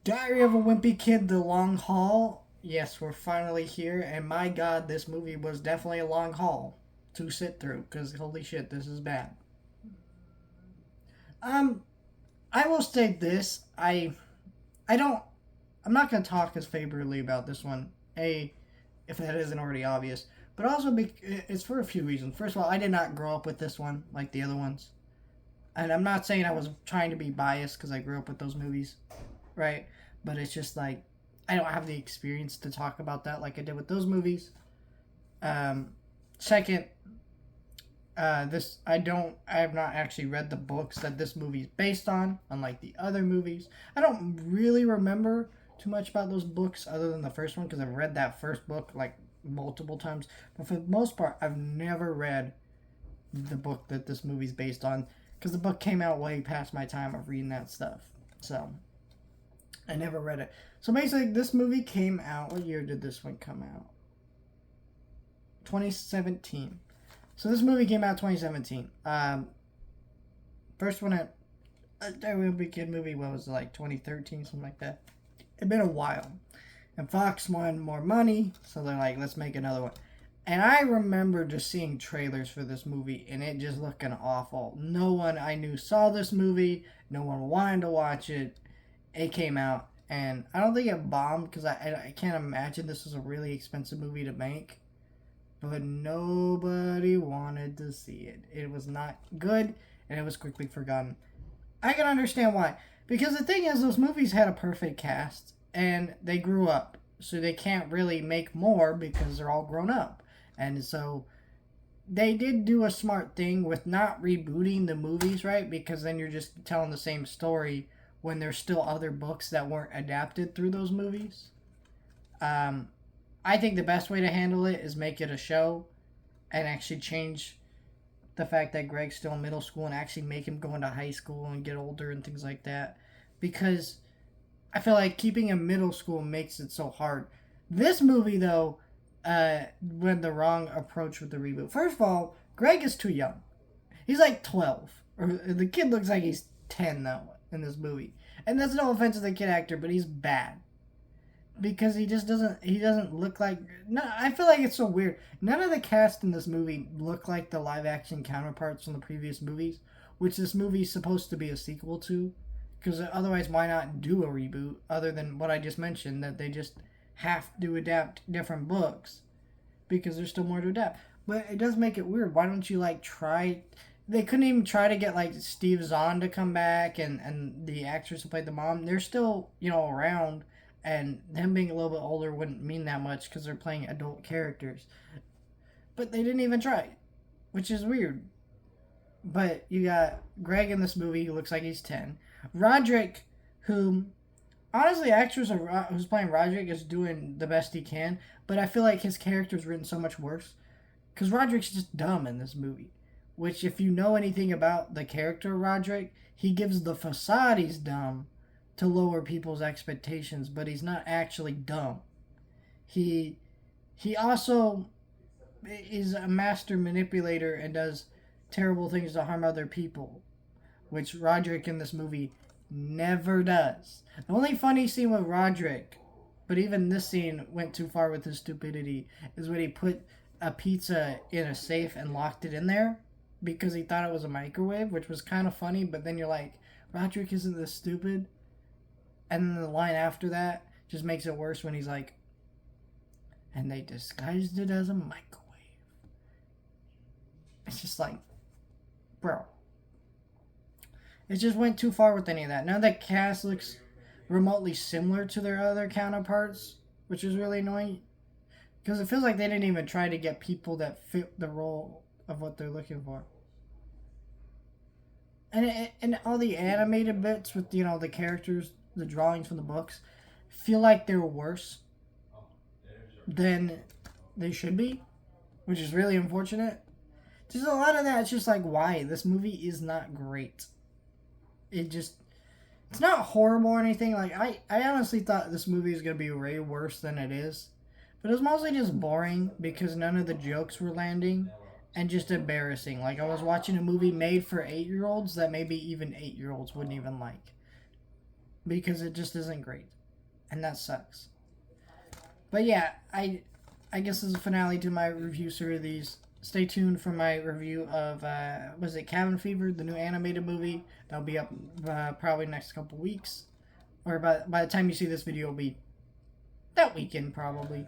Diary of a Wimpy Kid, The Long Haul. Yes, we're finally here, and my god, this movie was definitely a long haul to sit through, because holy shit, this is bad. Um, I will state this. I don't, I'm not going to talk as favorably about this one, if that isn't already obvious, but also it's for a few reasons. First of all, I did not grow up with this one like the other ones. And I'm not saying I was trying to be biased because I grew up with those movies, right? But it's just like I don't have the experience to talk about that like I did with those movies. Um, Second, this I have not actually read the books that this movie is based on, unlike the other movies. I don't really remember too much about those books other than the first one because I've read that first book like multiple times. But for the most part, I've never read the book that this movie's based on because the book came out way past my time of reading that stuff. So I never read it. So basically, this movie came out. What year did this one come out? 2017. So this movie came out 2017. First one at a real big kid movie. What was it, like 2013, something like that? It'd been a while, and Fox wanted more money, so they're like, let's make another one. And I remember just seeing trailers for this movie and it just looking awful. No one I knew saw this movie. No one wanted to watch it. It came out and I don't think it bombed because I can't imagine this was a really expensive movie to make. But nobody wanted to see it. It was not good and it was quickly forgotten. I can understand why. Because the thing is, those movies had a perfect cast and they grew up. So they can't really make more because they're all grown up. And so they did do a smart thing with not rebooting the movies, right? Because then you're just telling the same story when there's still other books that weren't adapted through those movies. Um, I think the best way to handle it is make it a show and actually change the fact that Greg's still in middle school and actually make him go into high school and get older and things like that. Because I feel like keeping him middle school makes it so hard. This movie, though, went the wrong approach with the reboot. First of all, Greg is too young. He's like 12. Or the kid looks like he's 10, though, in this movie. And that's no offense to the kid actor, but he's bad. Because he doesn't look like, no, I feel like it's so weird. None of the cast in this movie look like the live action counterparts from the previous movies, which this movie is supposed to be a sequel to. Because otherwise, why not do a reboot other than what I just mentioned, that they just have to adapt different books because there's still more to adapt. But it does make it weird. Why don't you like try? They couldn't even try to get like Steve Zahn to come back and the actress who played the mom. They're still around, and them being a little bit older wouldn't mean that much because they're playing adult characters. But they didn't even try, which is weird. But you got Greg in this movie who looks like he's 10. Roderick, who honestly, the actress who's playing Roderick is doing the best he can, but I feel like his character's written so much worse. Because Roderick's just dumb in this movie. Which, if you know anything about the character Roderick, he gives the facade he's dumb to lower people's expectations, but he's not actually dumb. He also is a master manipulator and does terrible things to harm other people, which Roderick in this movie never does. The only funny scene with Roderick, but even this scene went too far with his stupidity, is when he put a pizza in a safe and locked it in there because he thought it was a microwave, which was kind of funny, but then you're like, Roderick isn't this stupid. And then the line after that just makes it worse when he's like, and they disguised it as a microwave. It's just like, bro. It just went too far with any of that. None of the cast looks remotely similar to their other counterparts, which is really annoying. Because it feels like they didn't even try to get people that fit the role of what they're looking for. And all the animated bits with, the characters, the drawings from the books, feel like they're worse than they should be, which is really unfortunate. Just a lot of that, it's just like, why? This movie is not great. It's not horrible or anything. Like, I honestly thought this movie was going to be way worse than it is. But it was mostly just boring because none of the jokes were landing and just embarrassing. Like, I was watching a movie made for 8-year-olds that maybe even 8-year-olds wouldn't even like. because it just isn't great, and that sucks. But yeah, I guess this is a finale to my review series. Stay tuned for my review of was it Cabin Fever, the new animated movie. That'll be up probably next couple weeks, or by the time you see this video, it'll be that weekend probably.